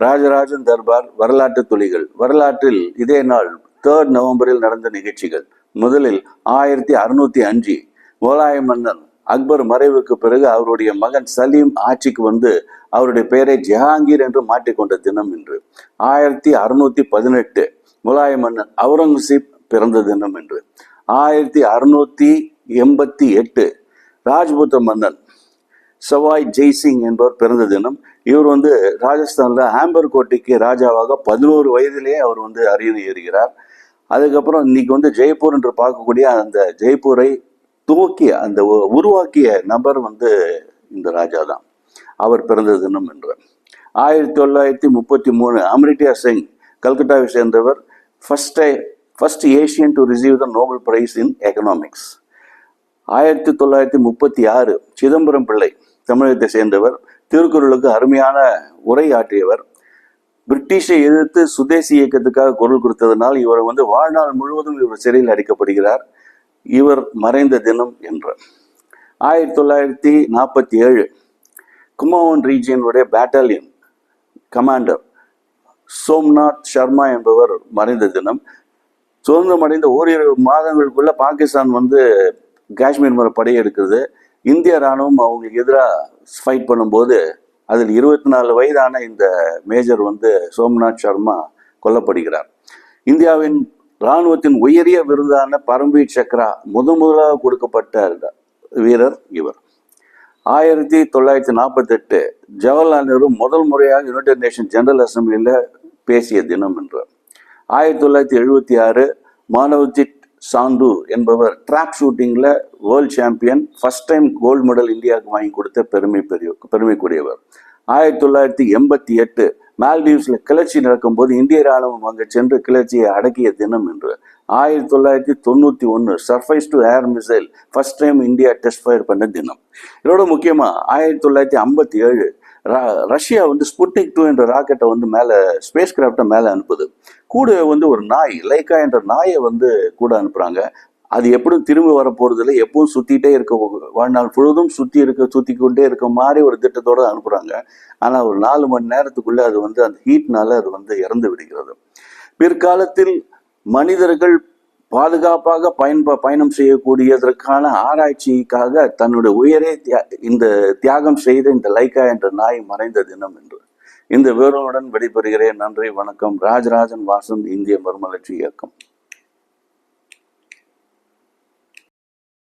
ராஜராஜன் தர்பார் வரலாற்று துளிகள். வரலாற்றில் இதே நாள் 3 நவம்பரில் நடந்த நிகழ்ச்சிகள். முதலில் 1605 முகலாய மன்னன் அக்பர் மறைவுக்கு பிறகு அவருடைய மகன் சலீம் ஆட்சிக்கு வந்து அவருடைய பெயரை ஜஹாங்கீர் என்று மாற்றிக்கொண்ட தினம் இன்று. 1618 முகலாய மன்னன் அவுரங்கசீப் பிறந்த தினம் என்று. 1688 ராஜ்புத்த மன்னன் சவாய் ஜெய்சிங் என்பவர் பிறந்த தினம். இவர் வந்து ராஜஸ்தான்ல ஆம்பர் கோட்டைக்கு ராஜாவாக 11 வயதிலேயே அவர் வந்து அரியணை ஏறுகிறார். அதுக்கப்புறம் இன்னைக்கு வந்து ஜெய்ப்பூர் என்று பார்க்கக்கூடிய அந்த ஜெய்ப்பூரை துவக்கிய அந்த உருவாக்கிய நபர் வந்து இந்த ராஜா தான். அவர் பிறந்த தினம் என்று. 1933 அமிர்தா சிங் கல்கட்டாவை சேர்ந்தவர். First Asian to receive the Nobel prize in economics. 1936 Chidambaram Pillai தமிழகத்தை சேர்ந்தவர். திருக்குறளுக்கு அருமையான உரை ஆற்றியவர். பிரிட்டிஷை எதிர்த்து சுதேசி இயக்கத்துக்காக குரல் கொடுத்ததனால் இவர் வந்து வாழ்நாள் முழுவதும் இவர் சிறையில் அடைக்கப்படுகிறார். இவர் மறைந்த தினம் என்று. 1947 குமாவன் ரீஜியனுடைய பேட்டாலியன் கமாண்டர் சோம்நாத் சர்மா என்பவர் மறைந்த தினம். சுதந்திரம் அடைந்த ஓரிரு மாதங்களுக்குள்ள பாகிஸ்தான் வந்து காஷ்மீர் மேல படையெடுக்கிறது. இந்திய ராணுவம் அவங்களுக்கு எதிராக ஃபைட் பண்ணும்போது அதில் 24 வயதான இந்த மேஜர் வந்து சோம்நாத் சர்மா கொல்லப்படுகிறார். இந்தியாவின் இராணுவத்தின் உயரிய விருதான பரம்வீர் சக்ரா முதலாக கொடுக்கப்பட்ட வீரர் இவர். 1948 ஜவஹர்லால் நேரு முதல் முறையாக யுனைடெட் நேஷன் ஜெனரல் அசம்பிளியில் பேசிய தினம் என்று. 1976 மானவ்ஜித் சாந்து என்பவர் ட்ராப் ஷூட்டிங்கில் world champion. First time gold medal இந்தியாவுக்கு வாங்கி கொடுத்த பெருமைக்குரியவர். 1988 மால்டீவ்ஸில் கிளர்ச்சி நடக்கும்போது இந்திய ராணுவம் அங்கே சென்று கிளர்ச்சியை அடக்கிய தினம் என்று. 1991 surface to air missile first time India test fire பண்ண தினம். இதோட முக்கியமாக 1957 ரஷ்யா வந்து ஸ்புட்னிக் 2 என்ற ராக்கெட்டை வந்து மேலே ஸ்பேஸ் கிராஃப்டை மேலே அனுப்புது. கூட வந்து ஒரு நாய் லைக்கா என்ற நாயை வந்து கூட அனுப்புகிறாங்க. அது எப்படியும் திரும்பி வரப்போறது இல்லை, எப்பவும் சுற்றிட்டே இருக்க, வாழ்நாள் முழுவதும் சுற்றி கொண்டே இருக்க மாதிரி ஒரு திட்டத்தோடு அனுப்புகிறாங்க. ஆனால் ஒரு 4 மணி நேரத்துக்குள்ளே அது வந்து அந்த ஹீட்னால அது வந்து இறந்து விடுகிறது. பிற்காலத்தில் மனிதர்கள் பாதுகாப்பாக பயணம் செய்யக்கூடியதற்கான ஆராய்ச்சிக்காக தன்னுடைய உயிரை இந்த தியாகம் செய்த இந்த லைக்கா என்ற நாய் மறைந்த தினம் என்று. இந்த விவரங்களுடன் விடைபெறுகிறேன். நன்றி, வணக்கம். ராஜராஜன் வாசன், இந்திய மறுமலர்ச்சி இயக்கம்.